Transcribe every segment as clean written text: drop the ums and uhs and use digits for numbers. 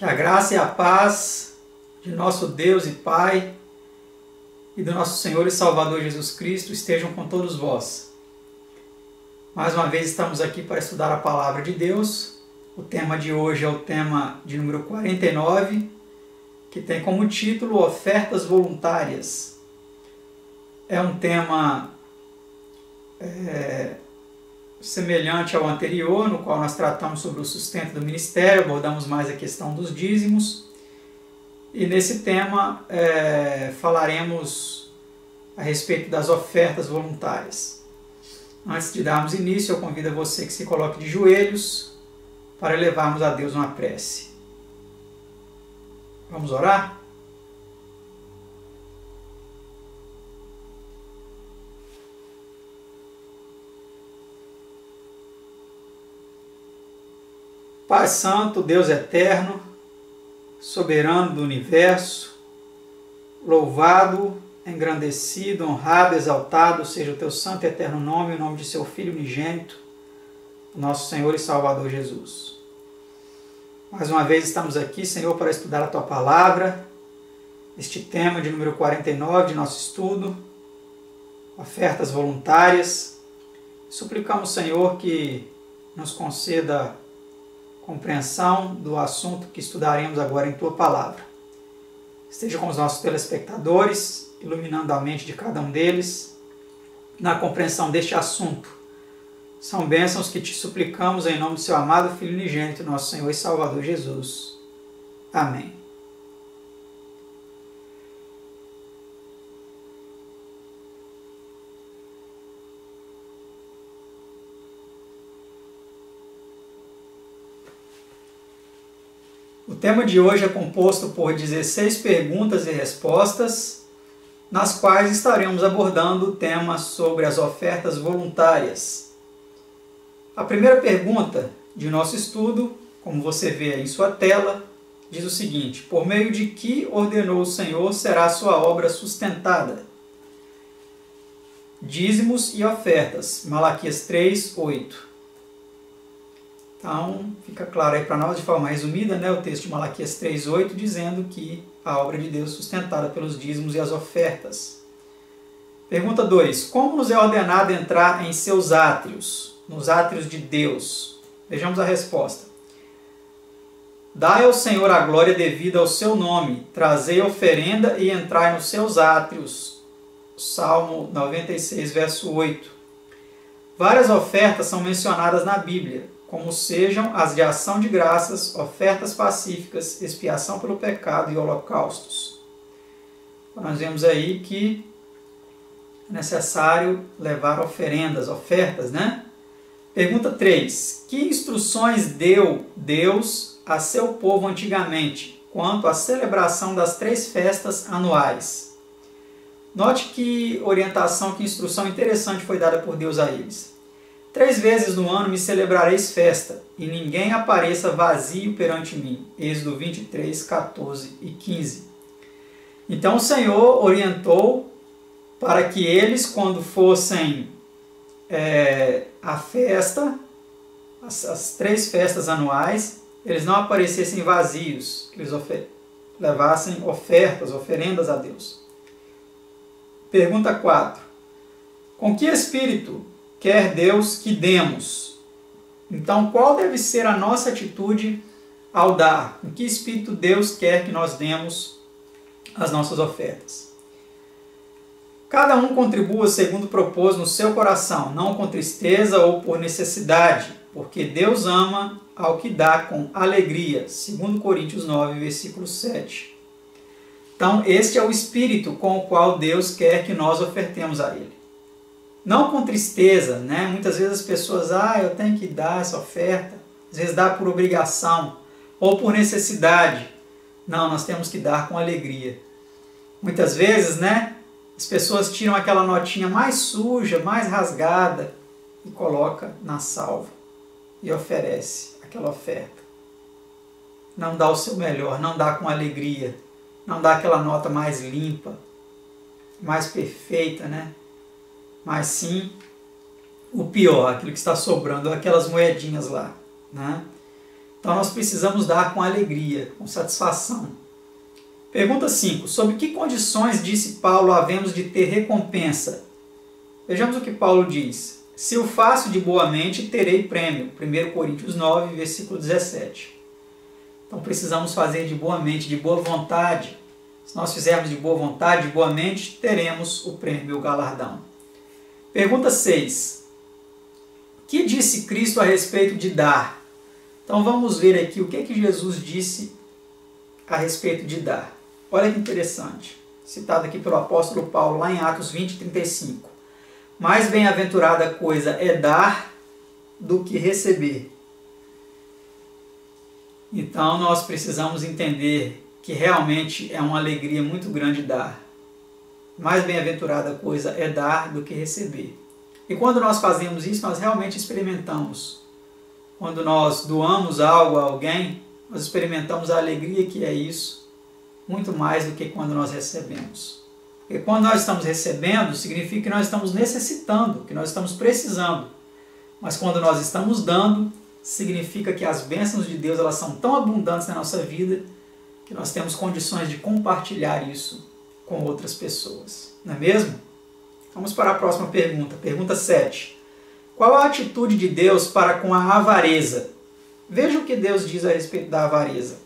Que a graça e a paz de nosso Deus e Pai e do nosso Senhor e Salvador Jesus Cristo estejam com todos vós. Mais uma vez estamos aqui para estudar a Palavra de Deus. O tema de hoje é o tema de número 49, que tem como título Ofertas Voluntárias. É um tema semelhante ao anterior, no qual nós tratamos sobre o sustento do ministério, abordamos mais a questão dos dízimos. E nesse tema falaremos a respeito das ofertas voluntárias. Antes de darmos início, eu convido a você que se coloque de joelhos para elevarmos a Deus uma prece. Vamos orar? Pai Santo, Deus Eterno, Soberano do Universo, louvado, engrandecido, honrado, exaltado seja o Teu santo e eterno nome, o nome de Seu Filho unigênito, nosso Senhor e Salvador Jesus. Mais uma vez estamos aqui, Senhor, para estudar a Tua Palavra, este tema de número 49 de nosso estudo, ofertas voluntárias. Suplicamos, Senhor, que nos conceda compreensão do assunto que estudaremos agora em Tua Palavra. Esteja com os nossos telespectadores, iluminando a mente de cada um deles na compreensão deste assunto. São bênçãos que Te suplicamos em nome do Seu amado Filho unigênito, nosso Senhor e Salvador Jesus. Amém. O tema de hoje é composto por 16 perguntas e respostas, nas quais estaremos abordando o tema sobre as ofertas voluntárias. A primeira pergunta de nosso estudo, como você vê aí em sua tela, diz o seguinte: por meio de que ordenou o Senhor será a sua obra sustentada? Dízimos e ofertas, Malaquias 3, 8. Então, fica claro aí para nós, de forma resumida, o texto de Malaquias 3:8, dizendo que a obra de Deus é sustentada pelos dízimos e as ofertas. Pergunta 2. Como nos é ordenado entrar em seus átrios, nos átrios de Deus? Vejamos a resposta. Dai ao Senhor a glória devida ao seu nome, trazei oferenda e entrai nos seus átrios. Salmo 96, verso 8. Várias ofertas são mencionadas na Bíblia, como sejam as de ação de graças, ofertas pacíficas, expiação pelo pecado e holocaustos. Nós vemos aí que é necessário levar oferendas, ofertas, Pergunta 3. Que instruções deu Deus a seu povo antigamente quanto à celebração das 3 festas anuais? Note que orientação, que instrução interessante foi dada por Deus a eles. 3 vezes no ano me celebrareis festa, e ninguém apareça vazio perante mim. Êxodo 23, 14 e 15. Então o Senhor orientou para que eles, quando fossem a festa, as 3 festas anuais, eles não aparecessem vazios, que eles levassem ofertas, oferendas a Deus. Pergunta 4. Com que espírito quer Deus que demos? Então, qual deve ser a nossa atitude ao dar? Com que espírito Deus quer que nós demos as nossas ofertas? Cada um contribua segundo propôs no seu coração, não com tristeza ou por necessidade, porque Deus ama ao que dá com alegria. 2 Coríntios 9, versículo 7. Então, este é o espírito com o qual Deus quer que nós ofertemos a Ele. Não com tristeza, Muitas vezes as pessoas, eu tenho que dar essa oferta. Às vezes dá por obrigação ou por necessidade. Não, nós temos que dar com alegria. Muitas vezes, as pessoas tiram aquela notinha mais suja, mais rasgada e coloca na salva e oferece aquela oferta. Não dá o seu melhor, não dá com alegria, não dá aquela nota mais limpa, mais perfeita, mas sim o pior, aquilo que está sobrando, aquelas moedinhas lá. Então nós precisamos dar com alegria, com satisfação. Pergunta 5. Sob que condições, disse Paulo, havemos de ter recompensa? Vejamos o que Paulo diz. Se o faço de boa mente, terei prêmio. 1 Coríntios 9, versículo 17. Então precisamos fazer de boa mente, de boa vontade. Se nós fizermos de boa vontade, de boa mente, teremos o prêmio, o galardão. Pergunta 6. Que disse Cristo a respeito de dar? Então vamos ver aqui o que Jesus disse a respeito de dar. Olha que interessante. Citado aqui pelo apóstolo Paulo, lá em Atos 20, 35. Mais bem-aventurada coisa é dar do que receber. Então nós precisamos entender que realmente é uma alegria muito grande dar. Mais bem-aventurada coisa é dar do que receber. E quando nós fazemos isso, nós realmente experimentamos. Quando nós doamos algo a alguém, nós experimentamos a alegria que é isso, muito mais do que quando nós recebemos. Porque quando nós estamos recebendo, significa que nós estamos necessitando, que nós estamos precisando. Mas quando nós estamos dando, significa que as bênçãos de Deus elas são tão abundantes na nossa vida que nós temos condições de compartilhar isso com outras pessoas. Não é mesmo? Vamos para a próxima pergunta. Pergunta 7. Qual a atitude de Deus para com a avareza? Veja o que Deus diz a respeito da avareza.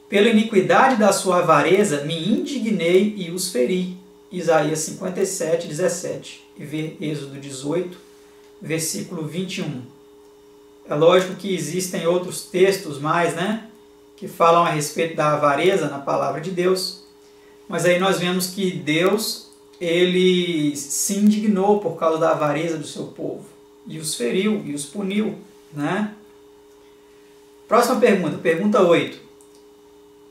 Pela iniquidade da sua avareza me indignei e os feri. Isaías 57, 17. E vê Êxodo 18, versículo 21. É lógico que existem outros textos mais, que falam a respeito da avareza na palavra de Deus. Mas aí nós vemos que Deus ele se indignou por causa da avareza do seu povo. E os feriu, e os puniu. Próxima pergunta, pergunta 8.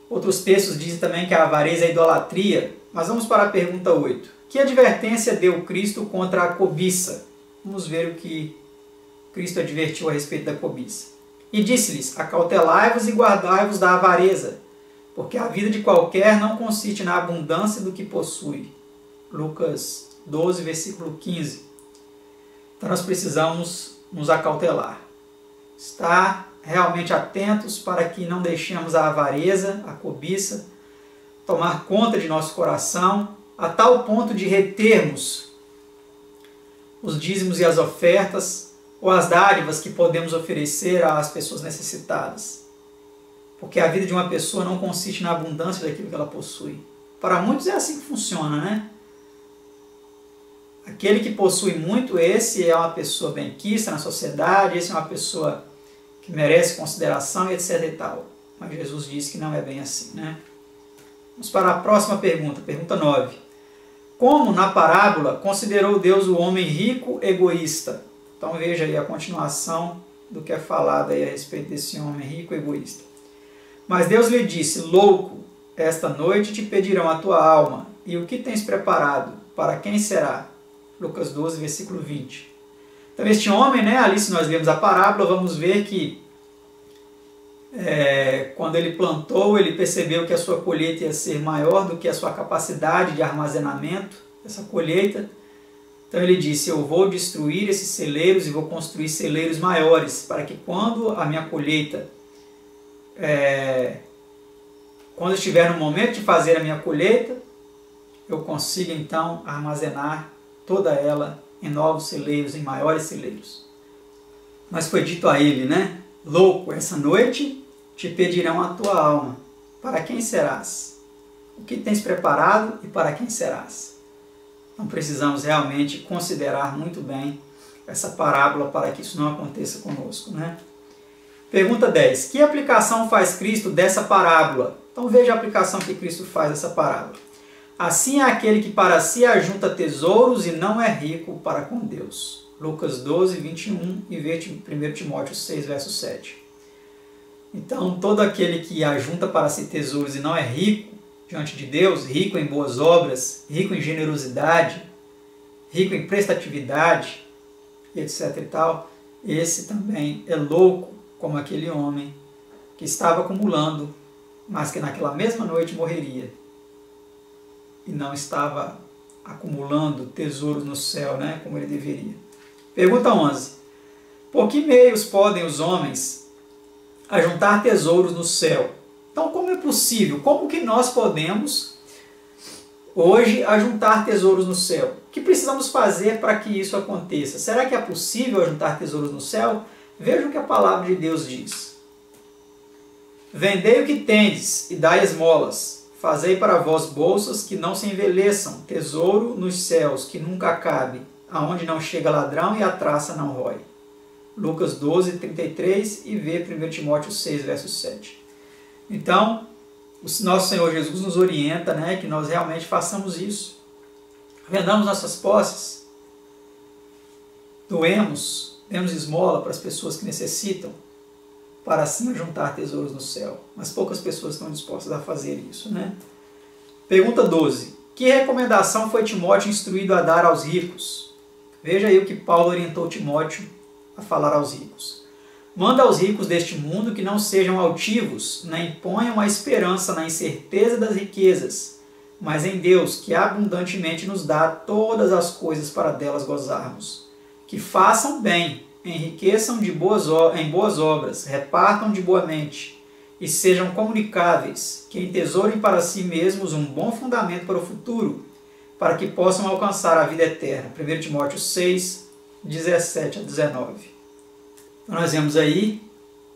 Outros textos dizem também que a avareza é idolatria. Mas vamos para a pergunta 8. Que advertência deu Cristo contra a cobiça? Vamos ver o que Cristo advertiu a respeito da cobiça. E disse-lhes, acautelai-vos e guardai-vos da avareza, porque a vida de qualquer não consiste na abundância do que possui. Lucas 12, versículo 15. Então nós precisamos nos acautelar. Estar realmente atentos para que não deixemos a avareza, a cobiça, tomar conta de nosso coração, a tal ponto de retermos os dízimos e as ofertas, ou as dádivas que podemos oferecer às pessoas necessitadas. Porque a vida de uma pessoa não consiste na abundância daquilo que ela possui. Para muitos é assim que funciona, Aquele que possui muito, esse é uma pessoa benquista na sociedade, esse é uma pessoa que merece consideração, etc. e tal. Mas Jesus disse que não é bem assim, Vamos para a próxima pergunta, pergunta 9. Como, na parábola, considerou Deus o homem rico egoísta? Então veja aí a continuação do que é falado aí a respeito desse homem rico egoísta. Mas Deus lhe disse, louco, esta noite te pedirão a tua alma, e o que tens preparado? Para quem será? Lucas 12, versículo 20. Então este homem, ali se nós lemos a parábola, vamos ver que quando ele plantou, ele percebeu que a sua colheita ia ser maior do que a sua capacidade de armazenamento, essa colheita. Então ele disse, eu vou destruir esses celeiros e vou construir celeiros maiores, para que quando a minha colheita, quando estiver no momento de fazer a minha colheita, eu consiga então armazenar toda ela em novos celeiros, em maiores celeiros. Mas foi dito a ele, louco, essa noite te pedirão a tua alma. Para quem serás? O que tens preparado e para quem serás? Então precisamos realmente considerar muito bem essa parábola para que isso não aconteça conosco. Pergunta 10. Que aplicação faz Cristo dessa parábola? Então veja a aplicação que Cristo faz dessa parábola. Assim é aquele que para si ajunta tesouros e não é rico para com Deus. Lucas 12, 21 e 1 Timóteo 6, verso 7. Então, todo aquele que ajunta para si tesouros e não é rico diante de Deus, rico em boas obras, rico em generosidade, rico em prestatividade, etc. e tal, esse também é louco como aquele homem que estava acumulando, mas que naquela mesma noite morreria. E não estava acumulando tesouros no céu, como ele deveria. Pergunta 11. Por que meios podem os homens a juntar tesouros no céu. Então, como é possível? Como que nós podemos hoje ajuntar tesouros no céu? O que precisamos fazer para que isso aconteça? Será que é possível ajuntar tesouros no céu? Veja o que a palavra de Deus diz. Vendei o que tendes e dai esmolas. Fazei para vós bolsas que não se envelheçam, tesouro nos céus que nunca acabe, aonde não chega ladrão e a traça não rói. Lucas 12, 33 e vê 1 Timóteo 6, verso 7. Então, o nosso Senhor Jesus nos orienta, né, que nós realmente façamos isso. Vendamos nossas posses, doemos, demos esmola para as pessoas que necessitam, para assim juntar tesouros no céu. Mas poucas pessoas estão dispostas a fazer isso, né? Pergunta 12. Que recomendação foi Timóteo instruído a dar aos ricos? Veja aí o que Paulo orientou Timóteo a falar aos ricos. Manda aos ricos deste mundo que não sejam altivos, nem ponham a esperança na incerteza das riquezas, mas em Deus, que abundantemente nos dá todas as coisas para delas gozarmos. Que façam bem, enriqueçam em boas obras, repartam de boa mente, e sejam comunicáveis, que entesourem para si mesmos um bom fundamento para o futuro, para que possam alcançar a vida eterna. 1 Timóteo 6, 17 a 19. Então nós vemos aí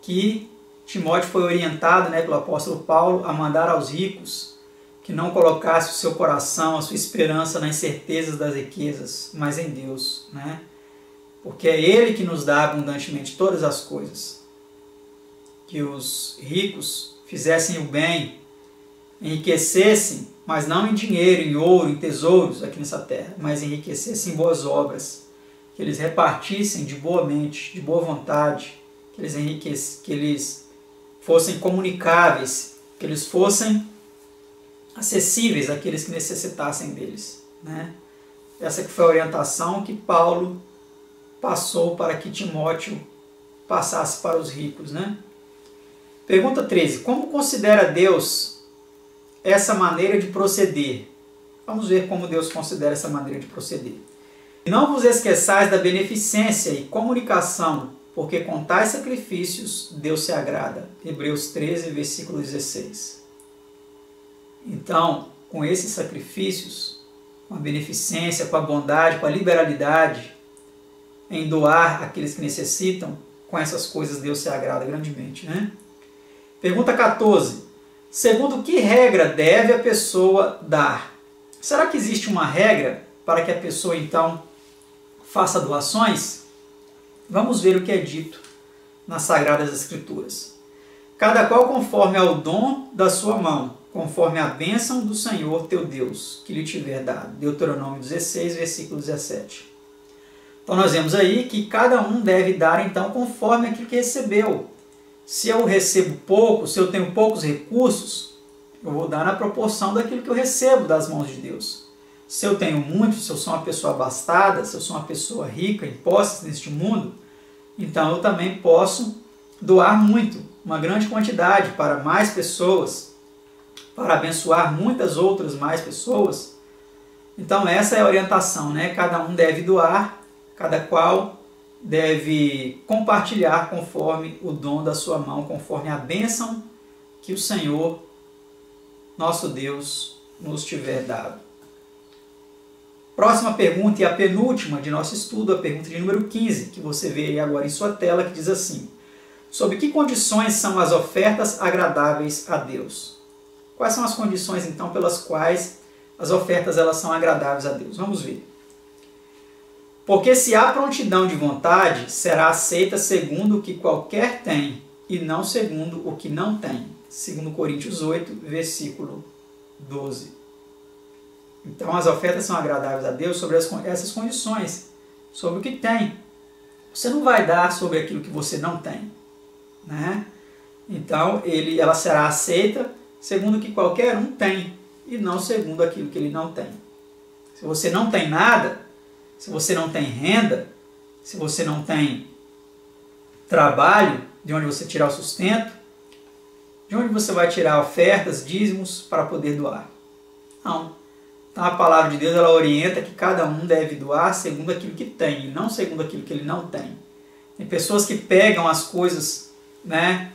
que Timóteo foi orientado, né, pelo apóstolo Paulo a mandar aos ricos que não colocasse o seu coração, a sua esperança nas incertezas das riquezas, mas em Deus, né? Porque é Ele que nos dá abundantemente todas as coisas. Que os ricos fizessem o bem, enriquecessem, mas não em dinheiro, em ouro, em tesouros aqui nessa terra, mas enriquecessem em boas obras, que eles repartissem de boa mente, de boa vontade, que eles fossem comunicáveis, que eles fossem acessíveis àqueles que necessitassem deles, né? Essa que foi a orientação que Paulo passou para que Timóteo passasse para os ricos, né? Pergunta 13. Como considera Deus essa maneira de proceder? Vamos ver como Deus considera essa maneira de proceder. Não vos esqueçais da beneficência e comunicação, porque com tais sacrifícios Deus se agrada. Hebreus 13, versículo 16. Então, com esses sacrifícios, com a beneficência, com a bondade, com a liberalidade, em doar àqueles que necessitam, com essas coisas Deus se agrada grandemente, né? Pergunta 14. Segundo que regra deve a pessoa dar? Será que existe uma regra para que a pessoa, então, faça doações? Vamos ver o que é dito nas Sagradas Escrituras. Cada qual conforme ao dom da sua mão, conforme a bênção do Senhor teu Deus, que lhe tiver dado. Deuteronômio 16, versículo 17. Então nós vemos aí que cada um deve dar então conforme aquilo que recebeu. Se eu recebo pouco, se eu tenho poucos recursos, eu vou dar na proporção daquilo que eu recebo das mãos de Deus. Se eu tenho muito, se eu sou uma pessoa abastada, se eu sou uma pessoa rica em posses neste mundo, então eu também posso doar muito, uma grande quantidade para mais pessoas, para abençoar muitas outras mais pessoas. Então essa é a orientação, né? Cada um deve doar, cada qual deve compartilhar conforme o dom da sua mão, conforme a bênção que o Senhor, nosso Deus, nos tiver dado. Próxima pergunta e a penúltima de nosso estudo, a pergunta de número 15, que você vê aí agora em sua tela, que diz assim: sob que condições são as ofertas agradáveis a Deus? Quais são as condições, então, pelas quais as ofertas elas são agradáveis a Deus? Vamos ver. Porque se há prontidão de vontade, será aceita segundo o que qualquer tem, e não segundo o que não tem. Segundo Coríntios 8, versículo 12. Então as ofertas são agradáveis a Deus sobre essas condições, sobre o que tem. Você não vai dar sobre aquilo que você não tem, né? Então ela será aceita segundo o que qualquer um tem, e não segundo aquilo que ele não tem. Se você não tem nada, se você não tem renda, se você não tem trabalho, de onde você tirar o sustento, de onde você vai tirar ofertas, dízimos para poder doar? Não. Então a palavra de Deus ela orienta que cada um deve doar segundo aquilo que tem, e não segundo aquilo que ele não tem. Tem pessoas que pegam as coisas, né,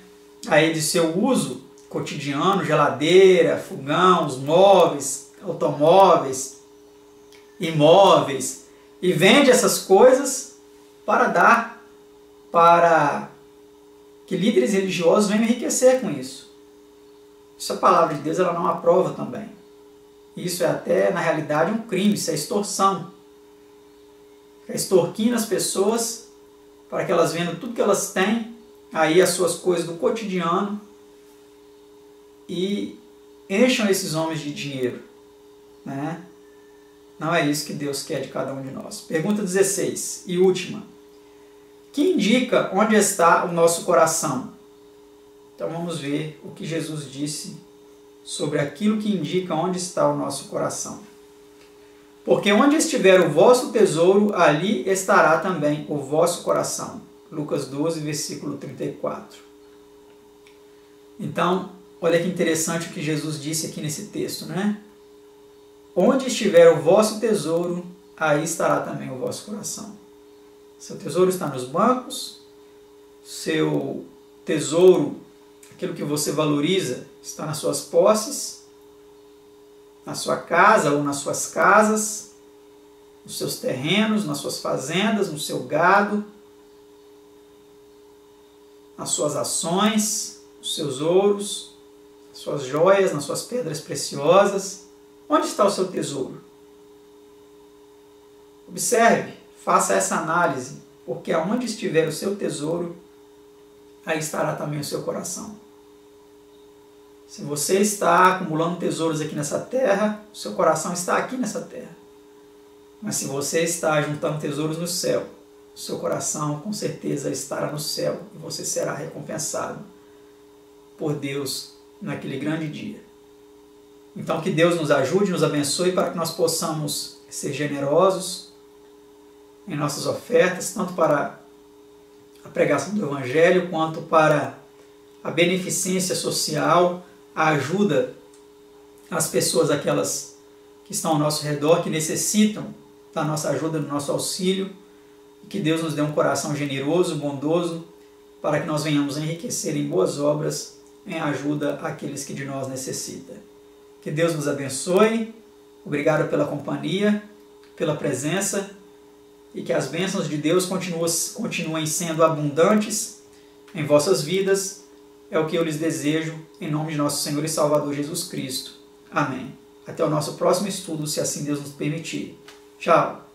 aí de seu uso cotidiano, geladeira, fogão, os móveis, automóveis, imóveis, e vende essas coisas para dar para que líderes religiosos venham enriquecer com isso. Isso a palavra de Deus ela não aprova também. Isso é até, na realidade, um crime, isso é extorsão. É extorquindo as pessoas para que elas vendam tudo que elas têm, aí as suas coisas do cotidiano, e encham esses homens de dinheiro, né? Não é isso que Deus quer de cada um de nós. Pergunta 16 e última. Que indica onde está o nosso coração? Então vamos ver o que Jesus disse sobre aquilo que indica onde está o nosso coração. Porque onde estiver o vosso tesouro, ali estará também o vosso coração. Lucas 12, versículo 34. Então, olha que interessante o que Jesus disse aqui nesse texto, né? Onde estiver o vosso tesouro, aí estará também o vosso coração. Seu tesouro está nos bancos, seu tesouro, aquilo que você valoriza, está nas suas posses, na sua casa ou nas suas casas, nos seus terrenos, nas suas fazendas, no seu gado, nas suas ações, nos seus ouros, nas suas joias, nas suas pedras preciosas. Onde está o seu tesouro? Observe, faça essa análise, porque aonde estiver o seu tesouro, aí estará também o seu coração. Se você está acumulando tesouros aqui nessa terra, o seu coração está aqui nessa terra. Mas se você está juntando tesouros no céu, o seu coração com certeza estará no céu e você será recompensado por Deus naquele grande dia. Então que Deus nos ajude, nos abençoe para que nós possamos ser generosos em nossas ofertas, tanto para a pregação do Evangelho, quanto para a beneficência social, a ajuda às pessoas, aquelas que estão ao nosso redor, que necessitam da nossa ajuda, do nosso auxílio, e que Deus nos dê um coração generoso, bondoso, para que nós venhamos a enriquecer em boas obras, em ajuda àqueles que de nós necessitam. Que Deus nos abençoe, obrigado pela companhia, pela presença, e que as bênçãos de Deus continuem sendo abundantes em vossas vidas, é o que eu lhes desejo, em nome de nosso Senhor e Salvador Jesus Cristo. Amém. Até o nosso próximo estudo, se assim Deus nos permitir. Tchau!